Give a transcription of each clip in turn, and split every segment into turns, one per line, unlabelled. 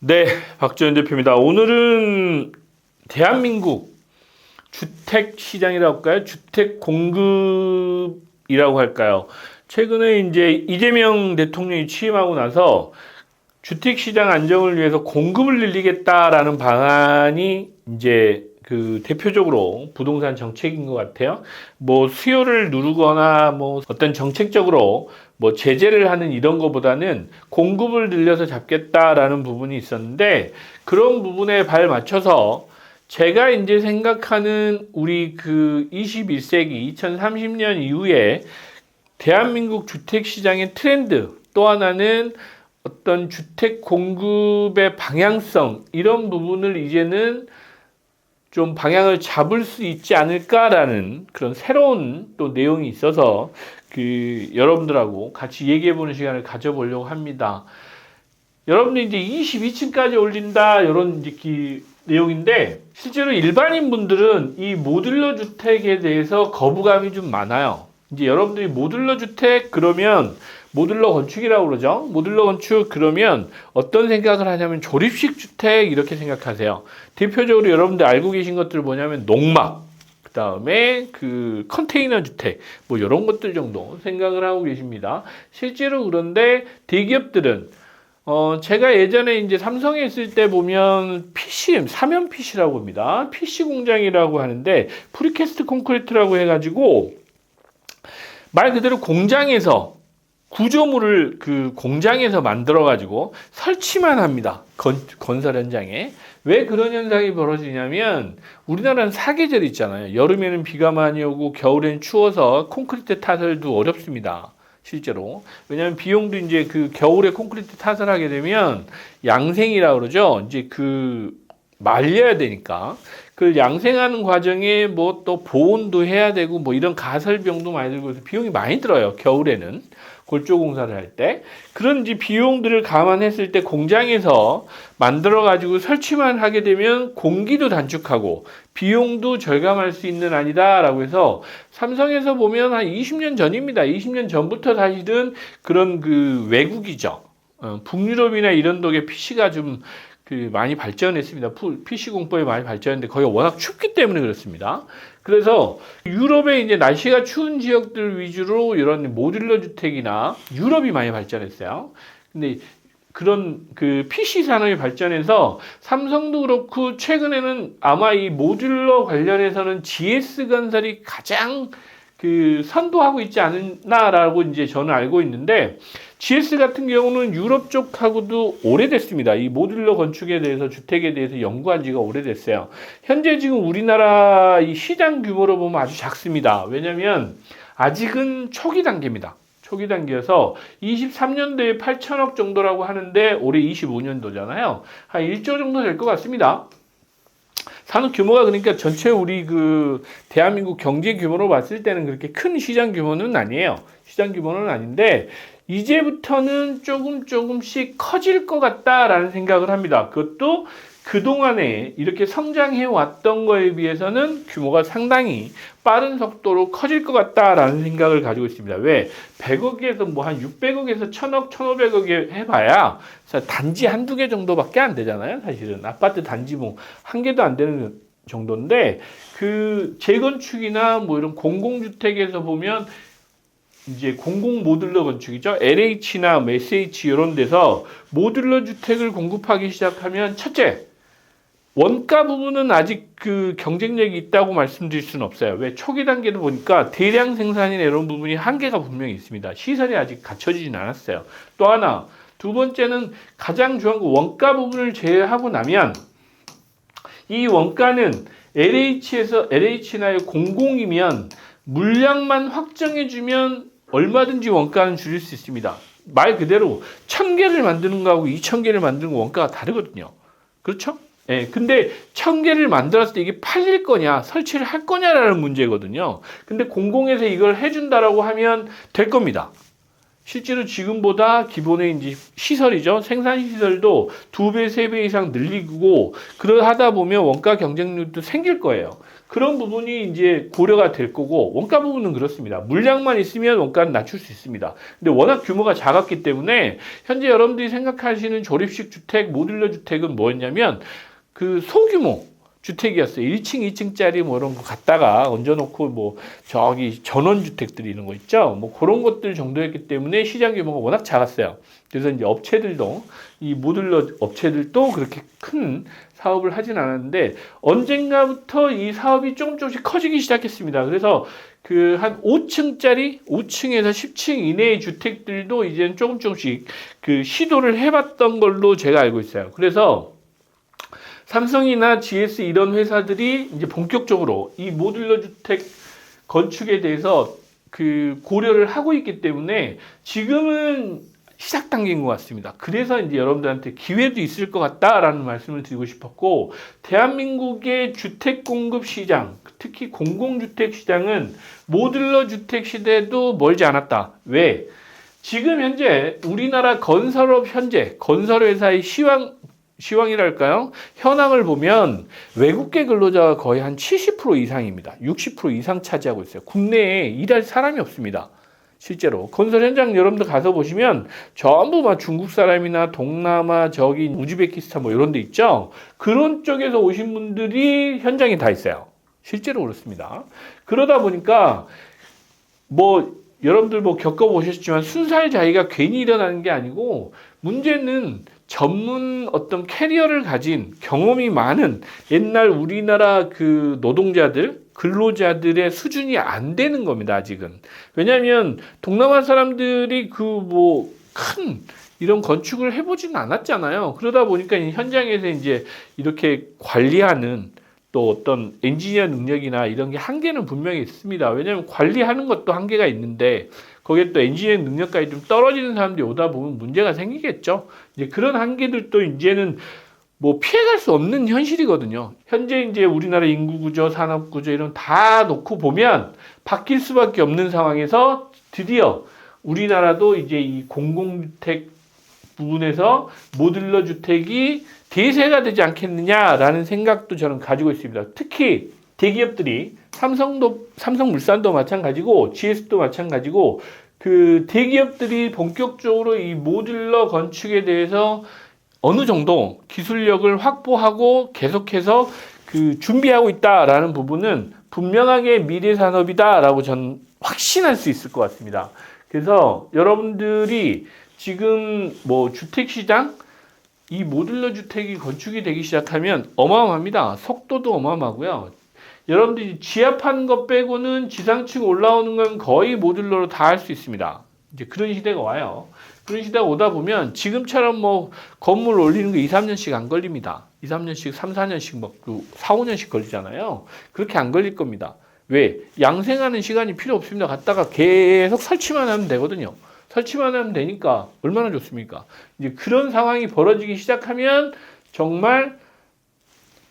네, 박지원 대표입니다. 오늘은 대한민국 주택 시장이라고 할까요? 주택 공급이라고 할까요? 최근에 이제 이재명 대통령이 취임하고 나서 주택 시장 안정을 위해서 공급을 늘리겠다라는 방안이 이제 그 대표적으로 부동산 정책인 것 같아요. 뭐 수요를 누르거나 뭐 어떤 정책적으로 뭐 제재를 하는 이런 거보다는 공급을 늘려서 잡겠다라는 부분이 있었는데, 그런 부분에 발 맞춰서 제가 이제 생각하는 우리 그 21세기 2030년 이후에 대한민국 주택 시장의 트렌드, 또 하나는 어떤 주택 공급의 방향성, 이런 부분을 이제는 좀 방향을 잡을 수 있지 않을까라는 그런 새로운 또 내용이 있어서 여러분들하고 같이 얘기해보는 시간을 가져보려고 합니다. 여러분들 이제 22층까지 올린다, 이런 이제 내용인데, 실제로 일반인 분들은 이 모듈러 주택에 대해서 거부감이 좀 많아요. 이제 여러분들이 모듈러 주택 그러면 모듈러 건축이라고 그러죠. 모듈러 건축 그러면 어떤 생각을 하냐면 조립식 주택 이렇게 생각하세요. 대표적으로 여러분들 알고 계신 것들 뭐냐면 농막, 그 다음에 그 컨테이너 주택, 뭐 이런 것들 정도 생각을 하고 계십니다. 실제로 그런데 대기업들은 제가 예전에 이제 삼성에 있을 때 보면 PCM, 사면 PC라고 합니다. PC 공장이라고 하는데 프리캐스트 콘크리트라고 해가지고 말 그대로 공장에서 구조물을 그 공장에서 만들어 가지고 설치만 합니다. 건설 현장에. 왜 그런 현상이 벌어지냐면, 우리나라는 사계절 있잖아요. 여름에는 비가 많이 오고 겨울에는 추워서 콘크리트 타설도 어렵습니다. 실제로. 왜냐하면 비용도 이제 그 겨울에 콘크리트 타설 하게 되면 양생이라고 그러죠. 이제 말려야 되니까. 그 양생하는 과정에 뭐 또 보온도 해야 되고 뭐 이런 가설비용도 많이 들고 해서 비용이 많이 들어요. 겨울에는. 골조 공사를 할 때. 그런 이제 비용들을 감안했을 때 공장에서 만들어 가지고 설치만 하게 되면 공기도 단축하고 비용도 절감할 수 있는 안이다라고 해서, 삼성에서 보면 한 20년 전입니다. 20년 전부터 사실은 그런 외국이죠. 북유럽이나 이런 독의 PC가 좀 많이 발전했습니다. PC 공법이 많이 발전했는데 거기가 워낙 춥기 때문에 그렇습니다. 그래서 유럽의 이제 날씨가 추운 지역들 위주로 이런 모듈러 주택이나 유럽이 많이 발전했어요. 근데 그런 PC 산업이 발전해서 삼성도 그렇고 최근에는 아마 이 모듈러 관련해서는 GS건설이 가장 선도하고 있지 않나라고 이제 저는 알고 있는데, GS 같은 경우는 유럽 쪽하고도 오래됐습니다. 이 모듈러 건축에 대해서, 주택에 대해서 연구한 지가 오래됐어요. 현재 지금 우리나라 이 시장 규모로 보면 아주 작습니다. 왜냐면 아직은 초기 단계입니다. 초기 단계여서 23년도에 8천억 정도라고 하는데 올해 25년도잖아요. 한 1조 정도 될 것 같습니다. 산업 규모가, 그러니까 전체 우리 대한민국 경제 규모로 봤을 때는 그렇게 큰 시장 규모는 아니에요. 시장 규모는 아닌데 이제부터는 조금씩 커질 것 같다라는 생각을 합니다. 그것도 그동안에 이렇게 성장해 왔던 거에 비해서는 규모가 상당히 빠른 속도로 커질 것 같다라는 생각을 가지고 있습니다. 왜? 100억에서 뭐 한 600억에서 1000억, 1500억에 해봐야 단지 한두 개 정도밖에 안 되잖아요. 사실은 아파트 단지 뭐 한 개도 안 되는 정도인데, 재건축이나 뭐 이런 공공주택에서 보면 이제 공공 모듈러 건축이죠. LH나 SH 이런 데서 모듈러 주택을 공급하기 시작하면, 첫째, 원가 부분은 아직 경쟁력이 있다고 말씀드릴 수는 없어요. 왜? 초기 단계도 보니까 대량 생산이나 이런 부분이 한계가 분명히 있습니다. 시설이 아직 갖춰지진 않았어요. 또 하나, 두 번째는 가장 중요한 거, 원가 부분을 제외하고 나면 이 원가는 LH나의 공공이면 물량만 확정해주면 얼마든지 원가는 줄일 수 있습니다. 말 그대로 1000개를 만드는 거하고 2000개를 만드는 거 원가가 다르거든요. 그렇죠? 예, 근데 1000개를 만들었을 때 이게 팔릴 거냐, 설치를 할 거냐라는 문제거든요. 근데 공공에서 이걸 해준다라고 하면 될 겁니다. 실제로 지금보다 기본의 이제 시설이죠. 생산 시설도 2배, 3배 이상 늘리고 그러하다 보면 원가 경쟁력도 생길 거예요. 그런 부분이 이제 고려가 될 거고 원가 부분은 그렇습니다. 물량만 있으면 원가는 낮출 수 있습니다. 근데 워낙 규모가 작았기 때문에 현재 여러분들이 생각하시는 조립식 주택, 모듈러 주택은 뭐였냐면 그 소규모 주택이었어요. 1층, 2층짜리 뭐 이런 거 갖다가 얹어놓고 뭐 저기 전원주택들이 이런 거 있죠. 뭐 그런 것들 정도였기 때문에 시장 규모가 워낙 작았어요. 그래서 이제 업체들도 이 모듈러 업체들도 그렇게 큰 사업을 하진 않았는데 언젠가부터 이 사업이 조금씩 커지기 시작했습니다. 그래서 그 한 5층짜리 5층에서 10층 이내의 주택들도 이제는 조금씩 그 시도를 해봤던 걸로 제가 알고 있어요. 그래서 삼성이나 GS 이런 회사들이 이제 본격적으로 이 모듈러 주택 건축에 대해서 그 고려를 하고 있기 때문에 지금은 시작 단계인 것 같습니다. 그래서 이제 여러분들한테 기회도 있을 것 같다라는 말씀을 드리고 싶었고, 대한민국의 주택 공급 시장, 특히 공공주택 시장은 모듈러 주택 시대도 멀지 않았다. 왜? 지금 현재 우리나라 건설업 현재 건설회사의 시황이랄까요? 현황을 보면 외국계 근로자가 거의 한 70% 이상입니다. 60% 이상 차지하고 있어요. 국내에 일할 사람이 없습니다. 실제로 건설 현장 여러분들 가서 보시면 전부 막 중국 사람이나 동남아 저기 우즈베키스탄 뭐 이런 데 있죠. 그런 쪽에서 오신 분들이 현장에 다 있어요. 실제로 그렇습니다. 그러다 보니까 뭐 여러분들 뭐 겪어보셨지만 순살자의가 괜히 일어나는 게 아니고 문제는 전문 어떤 캐리어를 가진 경험이 많은 옛날 우리나라 그 노동자들, 근로자들의 수준이 안 되는 겁니다, 아직은. 왜냐하면 동남아 사람들이 그 뭐 큰 이런 건축을 해보지는 않았잖아요. 그러다 보니까 현장에서 이제 이렇게 관리하는 또 어떤 엔지니어 능력이나 이런 게 한계는 분명히 있습니다. 왜냐하면 관리하는 것도 한계가 있는데 거기에 또 엔지니어 능력까지 좀 떨어지는 사람들이 오다 보면 문제가 생기겠죠. 이제 그런 한계들도 이제는 뭐 피해갈 수 없는 현실이거든요. 현재 이제 우리나라 인구 구조, 산업 구조 이런 다 놓고 보면 바뀔 수밖에 없는 상황에서 드디어 우리나라도 이제 이 공공주택 부분에서 모듈러 주택이 대세가 되지 않겠느냐라는 생각도 저는 가지고 있습니다. 특히 대기업들이 삼성물산도 마찬가지고 GS도 마찬가지고 그 대기업들이 본격적으로 이 모듈러 건축에 대해서 어느 정도 기술력을 확보하고 계속해서 그 준비하고 있다라는 부분은 분명하게 미래 산업이다라고 저는 확신할 수 있을 것 같습니다. 그래서 여러분들이 지금 뭐 주택시장 이 모듈러 주택이 건축이 되기 시작하면 어마어마합니다. 속도도 어마어마하고요. 여러분들이 지하파는 것 빼고는 지상층 올라오는 건 거의 모듈러로 다 할 수 있습니다. 이제 그런 시대가 와요. 그런 시대가 오다 보면 지금처럼 뭐 건물 올리는 게 2, 3년씩 안 걸립니다. 2, 3년씩, 3, 4년씩 막 4, 5년씩 걸리잖아요. 그렇게 안 걸릴 겁니다. 왜? 양생하는 시간이 필요 없습니다. 갔다가 계속 설치만 하면 되거든요. 설치만 하면 되니까 얼마나 좋습니까? 이제 그런 상황이 벌어지기 시작하면 정말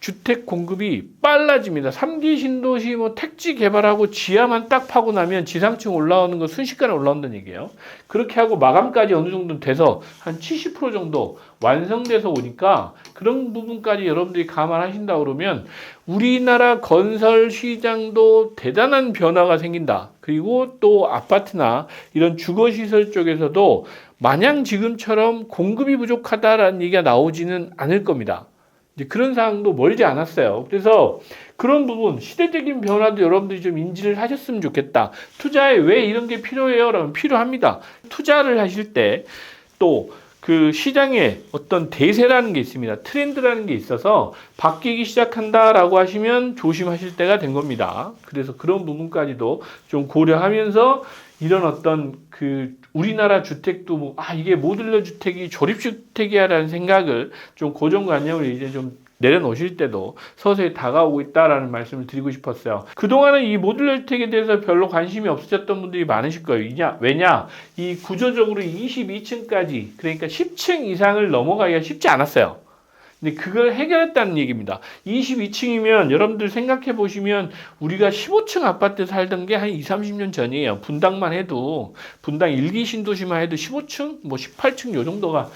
주택 공급이 빨라집니다. 3기 신도시 뭐 택지 개발하고 지하만 딱 파고 나면 지상층 올라오는 거 순식간에 올라온다는 얘기예요. 그렇게 하고 마감까지 어느 정도 돼서 한 70% 정도 완성돼서 오니까 그런 부분까지 여러분들이 감안하신다 그러면 우리나라 건설 시장도 대단한 변화가 생긴다. 그리고 또 아파트나 이런 주거시설 쪽에서도 마냥 지금처럼 공급이 부족하다라는 얘기가 나오지는 않을 겁니다. 이제 그런 상황도 멀지 않았어요. 그래서 그런 부분, 시대적인 변화도 여러분들이 좀 인지를 하셨으면 좋겠다. 투자에 왜 이런 게 필요해요? 라면 필요합니다. 투자를 하실 때 또 그 시장에 어떤 대세라는 게 있습니다. 트렌드라는 게 있어서 바뀌기 시작한다라고 하시면 조심하실 때가 된 겁니다. 그래서 그런 부분까지도 좀 고려하면서 이런 어떤 그 우리나라 주택도 뭐 이게 모듈러 주택이 조립식 주택이야라는 생각을 좀 고정관념을 이제 좀 내려놓으실 때도 서서히 다가오고 있다라는 말씀을 드리고 싶었어요. 그동안은 이 모듈러 주택에 대해서 별로 관심이 없으셨던 분들이 많으실 거예요. 왜냐? 이 구조적으로 22층까지 그러니까 10층 이상을 넘어가기가 쉽지 않았어요. 근데 그걸 해결했다는 얘기입니다. 22층이면 여러분들 생각해 보시면 우리가 15층 아파트 살던 게 한 2, 30년 전이에요. 분당만 해도 분당 1기 신도시만 해도 15층, 뭐 18층 요 정도가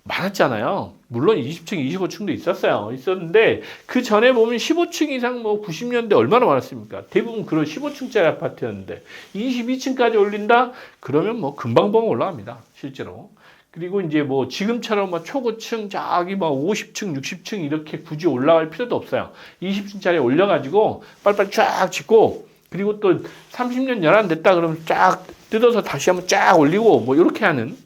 많았잖아요. 물론 20층, 25층도 있었는데 그 전에 보면 15층 이상 뭐 90년대 얼마나 많았습니까? 대부분 그런 15층짜리 아파트였는데 22층까지 올린다? 그러면 뭐 금방 올라갑니다. 실제로. 그리고 이제 뭐 지금처럼 뭐 초고층 저기 뭐 50층, 60층 이렇게 굳이 올라갈 필요도 없어요. 20층짜리 올려가지고 빨리빨리 쫙 짓고 그리고 또 30년 연한 됐다 그러면 쫙 뜯어서 다시 한번 쫙 올리고 뭐 이렇게 하는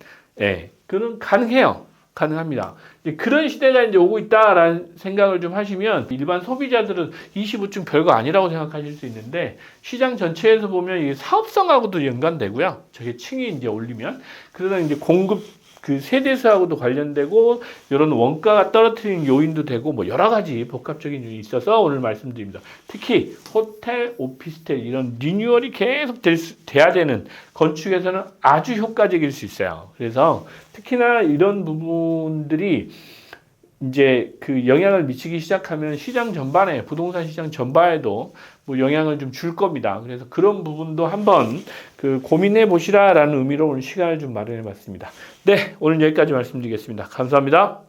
그런 가능해요. 가능합니다. 이제 그런 시대가 이제 오고 있다라는 생각을 좀 하시면 일반 소비자들은 25층 별거 아니라고 생각하실 수 있는데 시장 전체에서 보면 이게 사업성하고도 연관되고요. 저게 층이 이제 올리면 그러다 이제 공급 그 세대수하고도 관련되고 이런 원가가 떨어뜨리는 요인도 되고 뭐 여러 가지 복합적인 요인이 있어서 오늘 말씀드립니다. 특히 호텔, 오피스텔 이런 리뉴얼이 계속 돼야 되는 건축에서는 아주 효과적일 수 있어요. 그래서 특히나 이런 부분들이 이제 그 영향을 미치기 시작하면 시장 전반에 부동산 시장 전반에도 뭐 영향을 좀 줄 겁니다. 그래서 그런 부분도 한번 그 고민해 보시라라는 의미로 오늘 시간을 좀 마련해 봤습니다. 네, 오늘 여기까지 말씀드리겠습니다. 감사합니다.